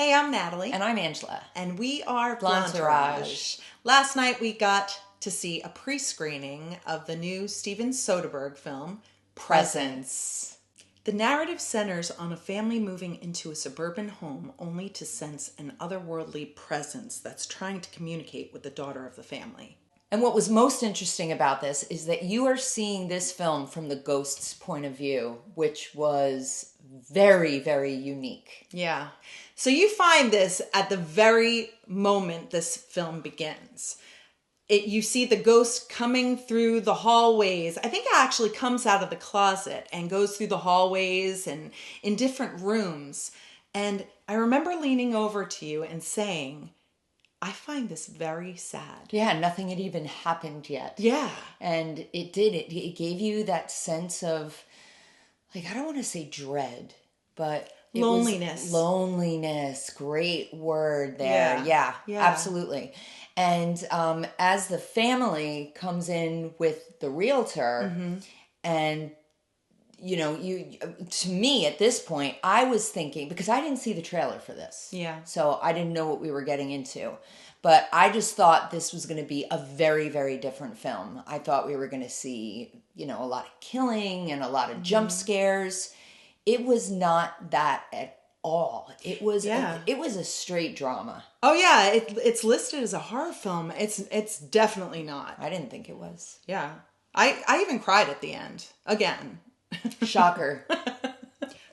Hey, I'm Natalie. And I'm Angela. And we are Blondetourage. Last night we got to see a pre-screening of the new Steven Soderbergh film, Presence. The narrative centers on a family moving into a suburban home only to sense an otherworldly presence that's trying to communicate with the daughter of the family. And what was most interesting about this is that you are seeing this film from the ghost's point of view, which was very, very unique. Yeah. So you find this at the very moment this film begins. You see the ghost coming through the hallways. I think it actually comes out of the closet and goes through the hallways and in different rooms. And I remember leaning over to you and saying, I find this very sad. Yeah, nothing had even happened yet. Yeah. And it did. It gave you that sense of, like, I don't want to say dread, but... Loneliness. Loneliness. Great word there. Yeah, absolutely. And as the family comes in with the realtor, and, you know, to me at this point, I was thinking, because I didn't see the trailer for this. Yeah. So I didn't know what we were getting into. But I just thought this was going to be a very, very different film. I thought we were going to see, you know, a lot of killing and a lot of jump scares. It was not that at all. It was a straight drama. Oh yeah, it's listed as a horror film. It's definitely not. I didn't think it was. Yeah. I even cried at the end. Again. Shocker.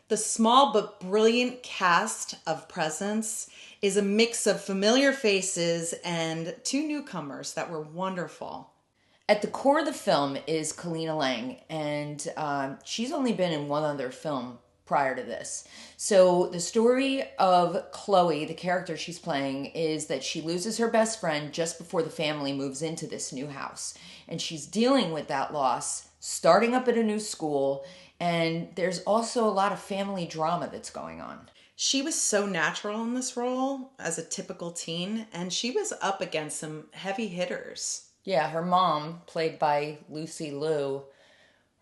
The small but brilliant cast of Presence is a mix of familiar faces and two newcomers that were wonderful. At the core of the film is Callina Liang, and she's only been in one other film prior to this. So the story of Chloe, the character she's playing, is that she loses her best friend just before the family moves into this new house. And she's dealing with that loss, starting up at a new school, and there's also a lot of family drama that's going on. She was so natural in this role as a typical teen, and she was up against some heavy hitters. Yeah, her mom, played by Lucy Liu,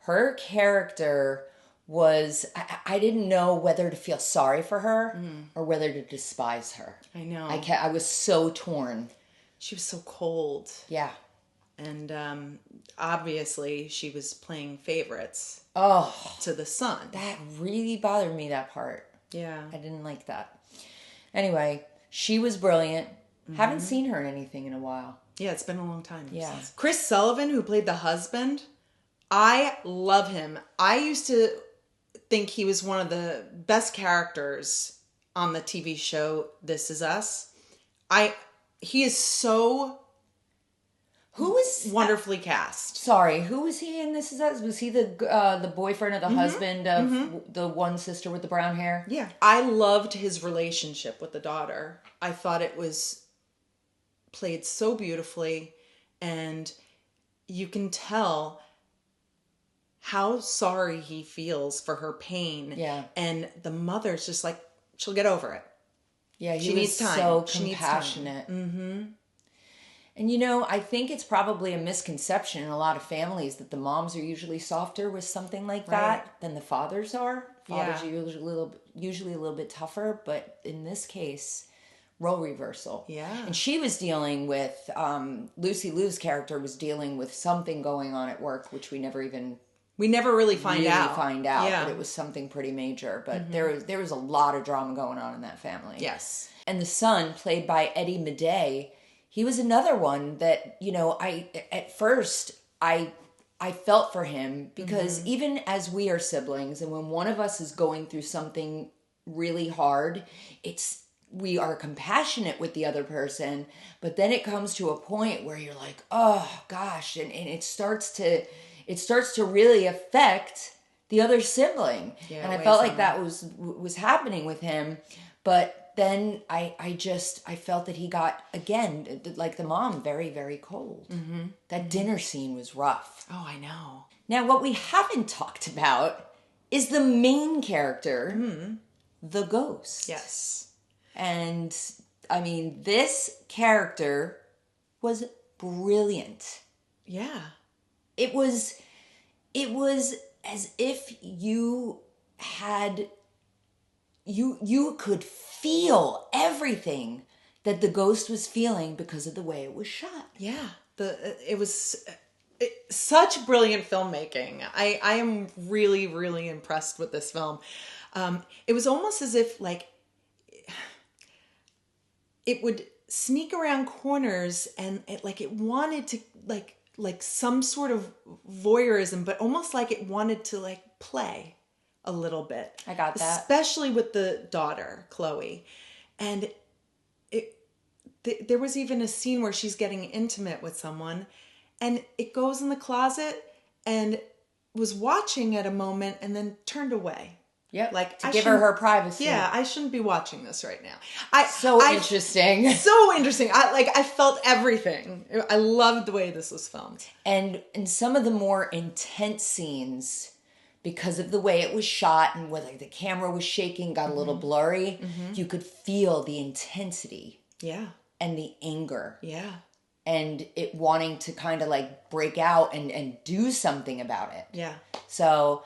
her character was, I didn't know whether to feel sorry for her or whether to despise her. I know. I was so torn. She was so cold. Yeah. And obviously she was playing favorites to the son. That really bothered me, that part. Yeah. I didn't like that. Anyway, she was brilliant. Haven't seen her in anything in a while. Yeah, it's been a long time. Yeah. Since. Chris Sullivan, who played the husband, I love him. I used to think he was one of the best characters on the TV show This Is Us. He is so wonderfully cast. Sorry, who was he in This Is Us? Was he the boyfriend or the husband of the one sister with the brown hair? Yeah. I loved his relationship with the daughter. I thought it was played so beautifully, and you can tell how sorry he feels for her pain. Yeah. And the mother's just like, she'll get over it. Yeah, she needs time. So compassionate. And you know, I think it's probably a misconception in a lot of families that the moms are usually softer with something like that than the fathers are. Fathers are usually a little bit tougher, but in this case, role reversal. Yeah. And she was dealing with, Lucy Liu's character was dealing with something going on at work, which we never really find out. Yeah. But it was something pretty major. But there was a lot of drama going on in that family. Yes. And the son, played by 𝐦𝐤𝐤𝐬, he was another one that, you know, at first I felt for him because even as we are siblings, and when one of us is going through something really hard, we are compassionate with the other person, but then it comes to a point where you're like, oh gosh, and it starts to really affect the other sibling. Yeah, and I felt like that was happening with him. But then I felt that he got, again, like the mom, very, very cold. That dinner scene was rough. Oh, I know. Now, what we haven't talked about is the main character, the ghost. Yes. And, I mean, this character was brilliant. Yeah. It was as if you had you could feel everything that the ghost was feeling because of the way it was shot. Yeah. It was such brilliant filmmaking. I am really, really impressed with this film. It was almost as if like it would sneak around corners and it wanted to like some sort of voyeurism, but almost like it wanted to like play a little bit. I got that. Especially with the daughter, 𝐤𝐤. And there was even a scene where she's getting intimate with someone and it goes in the closet and was watching at a moment and then turned away. Yep. Like to give her privacy. Yeah, I shouldn't be watching this right now. Interesting. So interesting. I felt everything. I loved the way this was filmed. And in some of the more intense scenes, because of the way it was shot and whether the camera was shaking, got a little blurry, you could feel the intensity. Yeah. And the anger. Yeah. And it wanting to kind of like break out and do something about it. Yeah. So,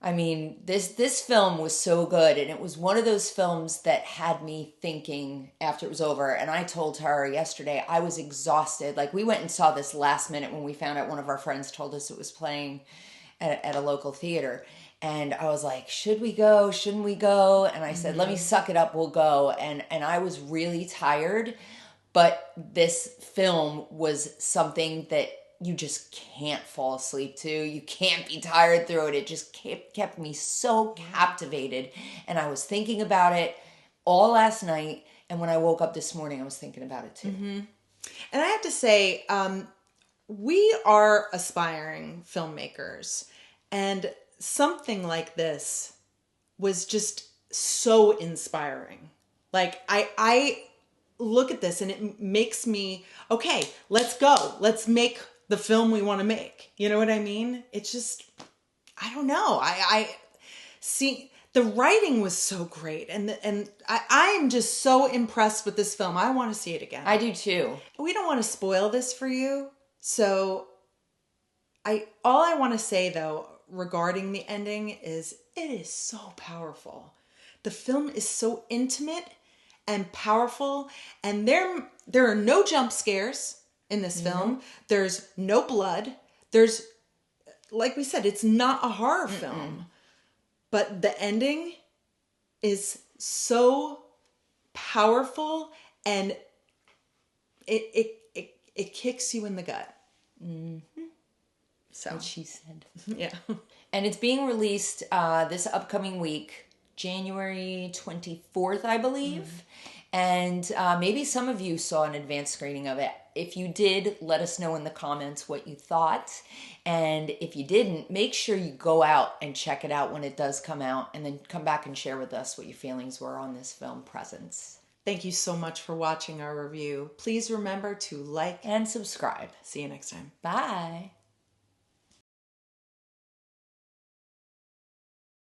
I mean, this film was so good, and it was one of those films that had me thinking after it was over. And I told her yesterday I was exhausted. Like, we went and saw this last minute when we found out one of our friends told us it was playing at a local theater. And I was like, should we go? Shouldn't we go? And I said, let me suck it up. We'll go. And I was really tired, but this film was something that you just can't fall asleep to. You can't be tired through it. It just kept me so captivated. And I was thinking about it all last night. And when I woke up this morning, I was thinking about it too. And I have to say, we are aspiring filmmakers. And something like this was just so inspiring. Like, I look at this and it makes me, okay, let's go. Let's make the film we want to make. You know what I mean? It's just, I don't know. I see the writing was so great. And I am just so impressed with this film. I want to see it again. I do too. We don't want to spoil this for you. So all I want to say though, regarding the ending is it is so powerful. The film is so intimate and powerful, and there are no jump scares in this film. There's no blood. There's, like we said, it's not a horror film. But the ending is so powerful, and it kicks you in the gut. So What she said. Yeah. And it's being released this upcoming week, January 24th, I believe. And maybe some of you saw an advanced screening of it. If you did, let us know in the comments what you thought. And if you didn't, make sure you go out and check it out when it does come out, and then come back and share with us what your feelings were on this film, Presence. Thank you so much for watching our review. Please remember to like and subscribe. See you next time. Bye.